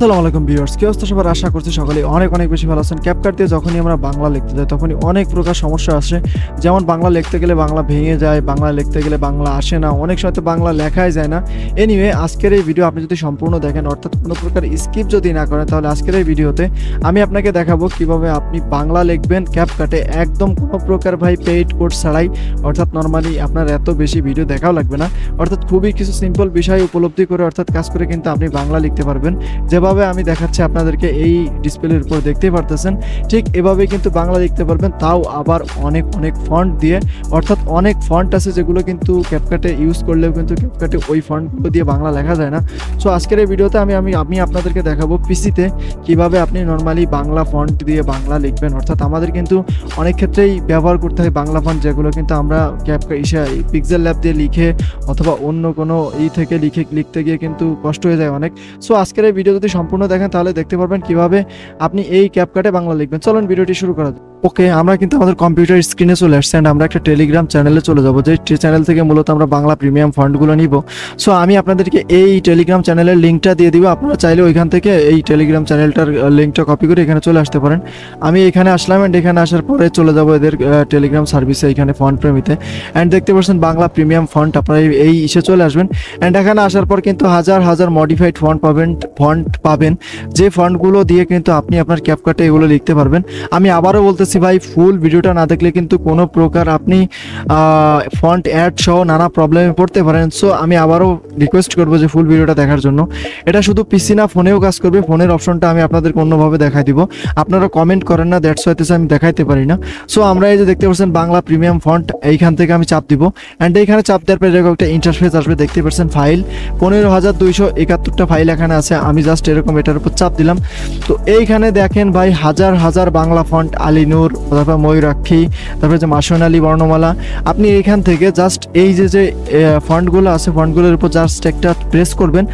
আসসালামু আলাইকুম ভিউয়ার্স, কি অবস্থা সবার? আশা করছি সকলে অনেক অনেক বেশি ভালো আছেন। ক্যাপকাট দিয়ে যখনই আমরা বাংলা লিখতে যাই তখনই অনেক প্রকার সমস্যা আসে। যেমন বাংলা লিখতে গেলে বাংলা ভেঙে যায়, বাংলা লিখতে গেলে বাংলা আসে না, অনেক সময় তো বাংলা লেখাই যায় না। এনিওয়ে, আজকের এই ভিডিও আপনি যদি সম্পূর্ণ দেখেন, অর্থাৎ কোনো প্রকার স্কিপ যদি না করেন, তাহলে আজকের এই ভিডিওতে আমি আপনাকে দেখাবো কিভাবে আপনি বাংলা লিখবেন ক্যাপকাটে, একদম কোনো প্রকার ভাই পেইড কোর্স ছাড়াই। অর্থাৎ নর্মালি আপনার এত বেশি ভিডিও দেখাও লাগবে না, অর্থাৎ খুবই কিছু সিম্পল বিষয় উপলব্ধি করে অর্থাৎ কাজ করে কিন্তু আপনি বাংলা লিখতে পারবেন। যেভাবে আমি দেখাচ্ছি আপনাদেরকে এই ডিসপ্লের উপর দেখতেই পারতেছেন, ঠিক এভাবেই কিন্তু বাংলা লিখতে পারবেন, তাও আবার অনেক অনেক ফন্ট দিয়ে। অর্থাৎ অনেক ফন্ট আছে যেগুলো কিন্তু ক্যাপকাটে ইউজ করলেও কিন্তু ক্যাপকাটে ওই ফন্টগুলো দিয়ে বাংলা লেখা যায় না। সো আজকের এই ভিডিওতে আমি আপনাদেরকে দেখাবো পিসিতে কিভাবে আপনি নর্মালি বাংলা ফন্ট দিয়ে বাংলা লিখবেন। অর্থাৎ আমাদের কিন্তু অনেক ক্ষেত্রেই ব্যবহার করতে হয় বাংলা ফন্ট, যেগুলো কিন্তু আমরা পিক্সেল ল্যাব দিয়ে লিখে অথবা অন্য কোনো থেকে লিখতে গিয়ে কিন্তু কষ্ট হয়ে যায় অনেক। সো আজকের এই ভিডিও যদি সম্পূর্ণ দেখেন তাহলে দেখতে পারবেন কিভাবে আপনি এই ক্যাপকাটে বাংলা লিখবেন। চলুন ভিডিওটি শুরু করা যাক। ওকে, আমরা কিন্তু আমাদের কম্পিউটার স্ক্রিনে চলে আসছি অ্যান্ড আমরা একটা টেলিগ্রাম চ্যানেলে চলে যাবো, যে চ্যানেল থেকে মূলত আমরা বাংলা প্রিমিয়াম ফন্টগুলো নিব। সো আমি আপনাদেরকে এই টেলিগ্রাম চ্যানেলের লিঙ্কটা দিয়ে দিব, আপনারা চাইলে ওইখান থেকে এই টেলিগ্রাম চ্যানেলটার লিঙ্কটা কপি করে এখানে চলে আসতে পারেন। আমি এখানে আসলাম অ্যান্ড এখানে আসার পরে চলে যাবো এদের টেলিগ্রাম সার্ভিসে, এখানে ফন্ট প্রেমিতে। অ্যান্ড দেখতে পাচ্ছেন বাংলা প্রিমিয়াম ফন্ট, আপনারা এই ইসে চলে আসবেন। অ্যান্ড এখানে আসার পর কিন্তু হাজার হাজার মডিফাইড ফন্ট পাবেন, যে ফন্টগুলো দিয়ে কিন্তু আপনি আপনার ক্যাপকাটে এগুলো লিখতে পারবেন। আমি আবারও বলতেছি ভাই, ফুল ভিডিওটা না দেখলে কিন্তু কোনো প্রকার আপনি ফন্ট অ্যাড সহ নানা প্রবলেমে পড়তে পারেন। সো আমি আবারও রিকোয়েস্ট করবো যে ফুল ভিডিওটা দেখার জন্য। এটা শুধু পিসি না, ফোনেও কাজ করবে। ফোনের অপশনটা আমি আপনাদেরকে অন্যভাবে দেখাই দিব, আপনারা কমেন্ট করেন না, দ্যাটস ওয়াইতে আমি দেখাইতে পারি না। সো আমরা এই যে দেখতে পাচ্ছেন বাংলা প্রিমিয়াম ফন্ট, এইখান থেকে আমি চাপ দিব। অ্যান্ড এইখানে চাপ দেওয়ার পরে এরকম একটা ইন্টারফেস আসবে, দেখতে পাচ্ছেন ফাইল 15,271টা ফাইল এখানে আছে। আমি জাস্ট এরকম এটার উপর চাপ দিলাম, তো এইখানে দেখেন ভাই হাজার হাজার বাংলা ফন্ট, আলিনুর, তারপর ময়ূরাক্ষী, তারপরে যে মাসনালী বর্ণমালা। আপনি এইখান থেকে জাস্ট এই যে ফন্টগুলো আছে, ফন্টগুলোর উপর জাস্ট একটা প্রেস করবেন।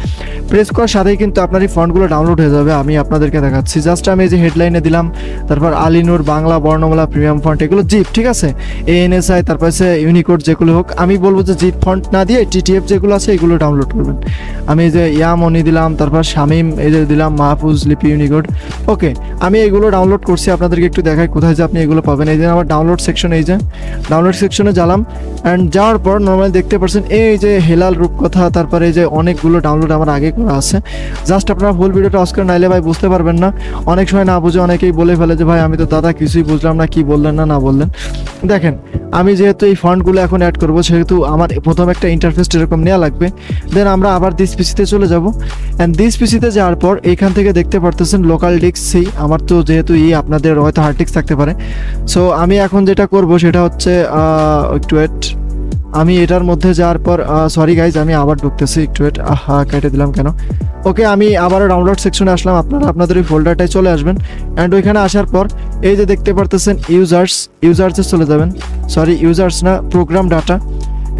প্রেস করার সাথেই কিন্তু আপনার এই ফন্টগুলো ডাউনলোড হয়ে যাবে। আমি আপনাদেরকে দেখাচ্ছি, জাস্ট আমি এই যে হেডলাইনে দিলাম, তারপর আলিনুর বাংলা বর্ণমালা প্রিমিয়াম ফন্ট, এগুলো জিপ, ঠিক আছে, ANSI, তারপর হচ্ছে ইউনিকোড, যেগুলো হোক। আমি বলবো যে জিপ ফন্ট না দিয়ে TTF যেগুলো আছে এগুলো ডাউনলোড করবেন। আমি এই যে ইয়ামনি দিলাম, তারপর শামিম এই যে দিলাম, মাহফুজ লিপি ইউনিকোড। ওকে, আমি এগুলো ডাউনলোড করছি, আপনাদেরকে একটু দেখাই কোথায় যে আপনি এগুলো পাবেন। এই যে আমার ডাউনলোড সেকশন, এই যে ডাউনলোড সেকশনে গেলাম। অ্যান্ড যাওয়ার পর নর্মালি দেখতে পাচ্ছেন এই যে হেলাল রূপকথা, তারপরে এই যে অনেকগুলো ডাউনলোড আমার আগে করা আছে। জাস্ট আপনারা ফুল ভিডিওটা অস্কার নাইলে ভাই বুঝতে পারবেন না। অনেক সময় না বুঝে অনেকেই বলে ফেলে যে ভাই আমি তো দাদা কিছুই বুঝলাম না, কি বললেন না বললেন। দেখেন, আমি যেহেতু এই ফন্টগুলো এখন অ্যাড করবো, সেহেতু আমার প্রথম একটা ইন্টারফেস এরকম নেওয়া লাগবে। দেন আমরা আবার দিস পিসিতে চলে যাব। অ্যান্ড দিস পিসিতে যাওয়ার পর এইখান থেকে দেখতে পারতেছেন লোকাল ডিস্ক, সেই আমার তো যেহেতু আপনাদের হয়তো হার্ড ডিস্ক থাকতে পারে। সো আমি এখন যেটা করব সেটা হচ্ছে একটু ওয়েট, আমি এটার মধ্যে যাওয়ার পর সরি গাইজ, আমি আবার ঢুকতেছি, একটু ওয়েট। কেটে দিলাম কেন? ওকে, আমি আবারও ডাউনলোড সেকশনে আসলাম। আপনারা আপনাদের ওই ফোল্ডারটায় চলে আসবেন। অ্যান্ড ওইখানে আসার পর এই যে দেখতে পারতেছেন ইউজার্সে চলে যাবেন। সরি, ইউজার্স না, প্রোগ্রাম ডাটা।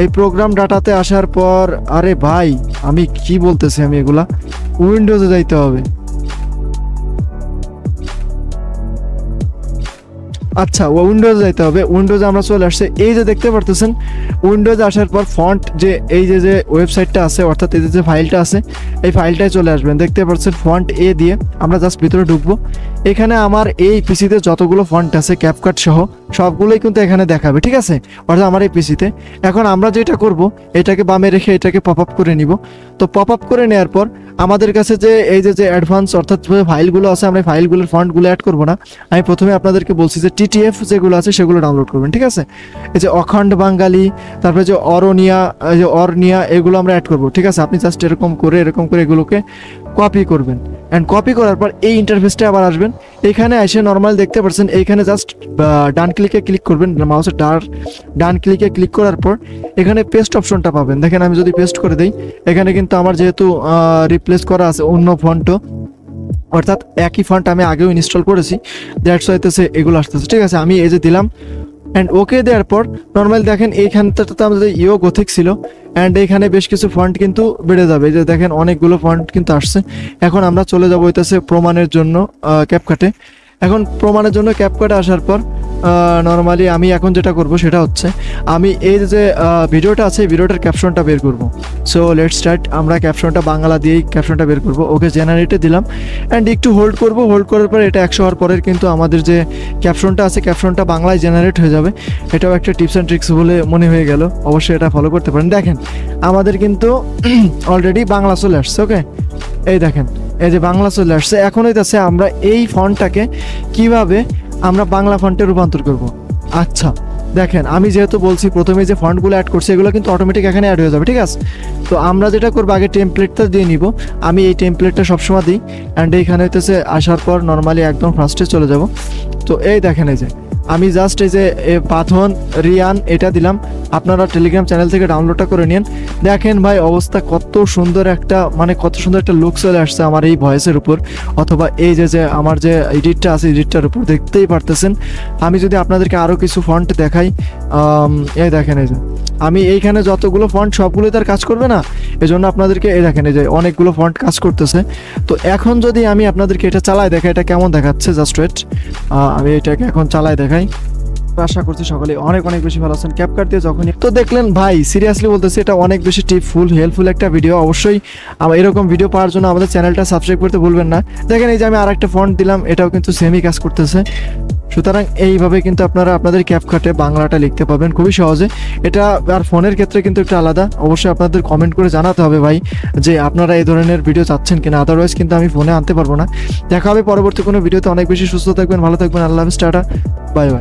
এই প্রোগ্রাম ডাটাতে আসার পর, আরে ভাই আমি কি বলতেছি, আমি এগুলা উইন্ডোজে যাইতে হবে। আচ্ছা, উইন্ডোজে যাইতে হবে। উইন্ডোজে আমরা চলে আসছে। এই যে দেখতে পারতেছেন উইন্ডোজে আসার পর ফন্ট যে এই যে ওয়েবসাইটটা আছে, অর্থাৎ এই যে ফাইলটা আছে, এই ফাইলটায় চলে আসবেন। দেখতে পাচ্ছেন ফন্ট এ দিয়ে আমরা জাস্ট ভিতরে ঢুকবো। এখানে আমার এই পিসিতে যতগুলো ফন্ট আছে ক্যাপকাট সহ সবগুলোই কিন্তু এখানে দেখাবে, ঠিক আছে, অর্থাৎ আমার এই পিসিতে। এখন আমরা যেটা করব, এটাকে বামে রেখে এটাকে পপ আপ করে নিব। তো পপ আপ করে নেওয়ার পর আমাদের কাছে যে এই যে অ্যাডভান্স অর্থাৎ ফাইলগুলো আছে, আমরা ফাইলগুলোর ফন্টগুলো অ্যাড করবো না। আমি প্রথমে আপনাদেরকে বলছি যে TTF যেগুলো আছে সেগুলো ডাউনলোড করবেন, ঠিক আছে। এই যে অখণ্ড বাঙালি, তারপরে যে অরনিয়া, এগুলো আমরা অ্যাড করবো, ঠিক আছে। আপনি জাস্ট এরকম করে এগুলোকে কপি করবেন। অ্যান্ড কপি করার পর এই ইন্টারফেসটা আবার আসবেন। এখানে এসে নর্মাল দেখতে পাচ্ছেন এইখানে জাস্ট ডান ক্লিকে ক্লিক করবেন, মাউসের ডান ক্লিকে ক্লিক করার পর এখানে পেস্ট অপশনটা পাবেন। দেখেন আমি যদি পেস্ট করে দিই, এখানে কিন্তু আমার যেহেতু রিপ্লেস করা আছে অন্য ফন্টও, অর্থাৎ একই ফন্ট আমি আগেও ইনস্টল করেছি, দ্যাটস হইতেছে এগুলো আসতেছে, ঠিক আছে। আমি এই যে দিলাম অ্যান্ড ওকে দেওয়ার পর নর্মাল দেখেন এইখানটাতে আমাদের গথিক ছিল। অ্যান্ড এখানে বেশ কিছু ফন্ট কিন্তু বেড়ে যাবে, যে দেখেন অনেকগুলো ফন্ট কিন্তু আসছে। এখন আমরা চলে যাবো হইতেছে প্রমাণের জন্য ক্যাপকাটে। এখন প্রমাণের জন্য ক্যাপকাটে আসার পর নর্মালি আমি এখন যেটা করব সেটা হচ্ছে আমি এই যে ভিডিওটা আছে ভিডিওটার ক্যাপশনটা বের করব। So let's start. আমরা ক্যাপশনটা বাংলা দিয়েই ক্যাপশনটা বের করব। ওকে, জেনারেটে দিলাম অ্যান্ড একটু হোল্ড করব। হোল্ড করার পর এটা 100 হওয়ার পরের কিন্তু আমাদের যে ক্যাপশনটা আছে ক্যাপশনটা বাংলায় জেনারেট হয়ে যাবে। এটাও একটা টিপস অ্যান্ড ট্রিক্স বলে মনে হয়ে গেল, অবশ্যই এটা ফলো করতে পারেন। দেখেন আমাদের কিন্তু অলরেডি বাংলা চলে আসছে। ওকে, এই দেখেন এই যে বাংলা চলে আসছে। এখন হইতাছে আমরা এই ফন্টটাকে কিভাবে আমরা বাংলা ফন্টে রূপান্তর করব। আচ্ছা দেখেন, আমি যেহেতু বলছি প্রথমে যে ফন্টগুলো অ্যাড করছি এগুলো কিন্তু অটোমেটিক এখানে অ্যাড হয়ে যাবে, ঠিক আছে। তো আমরা যেটা করবো আগে টেমপ্লেটটা দিয়ে নিব। আমি এই টেমপ্লেটটা সবসময় দিই অ্যান্ড এইখানে হইতেছে আসার পর নর্মালি একদম ফার্স্টে চলে যাব। তো এই দেখেন এই যে আমি জাস্ট এই যে পাথন রিয়ান এটা দিলাম। আপনারা টেলিগ্রাম চ্যানেল থেকে ডাউনলোডটা করে নিন। দেখেন ভাই অবস্থা কত সুন্দর একটা কত সুন্দর একটা লুক চলে আসছে আমার এই ভয়েসের উপর, অথবা এই যে আমার যে এডিটটা আছে এডিটটার উপর দেখতেই পারতেছেন। আমি যদি আপনাদেরকে আরও কিছু ফন্ট দেখাই, এই দেখেন এই যে আমি এইখানে যতগুলো ফন্ট সবগুলো তার কাজ করবে না, এজন্য আপনাদেরকে এই দেখেন এই যে অনেকগুলো ফন্ট কাজ করতেছে। তো এখন যদি আমি আপনাদেরকে এটা চালাই দেখাই এটা কেমন দেখাচ্ছে, জাস্ট ওয়েট, আমি এটাকে এখন চালাই দেখাই। আশা করছি সকলে অনেক অনেক বেশি ভালো আছেন। ক্যাপকাট দিয়ে যখনই তো দেখলেন ভাই, সিরিয়াসলি বলতেছি এটা অনেক বেশি টিপফুল হেল্পফুল একটা ভিডিও। অবশ্যই এরকম ভিডিও পাওয়ার জন্য আমাদের চ্যানেলটা সাবস্ক্রাইব করতে ভুলবেন না। দেখেন এই যে আমি আরেকটা ফন্ট দিলাম, এটাও কিন্তু সেমই কাজ করতেছে। সুতরাং এইভাবে কিন্তু আপনারা আপনাদের ক্যাপকাটে বাংলাটা লিখতে পারবেন খুবই সহজে। এটা আর ফোনের ক্ষেত্রে কিন্তু একটু আলাদা। অবশ্যই আপনাদের কমেন্ট করে জানাতে হবে ভাই যে আপনারা এই ধরনের ভিডিও চাচ্ছেন কিনা, আদারওয়াইজ কিন্তু আমি ফোনে আনতে পারবো না। দেখা হবে পরবর্তী কোনো ভিডিওতে। অনেক বেশি সুস্থ থাকবেন, ভালো থাকবেন। আল্লাহ হাফেজ, টাটা, বাই বাই।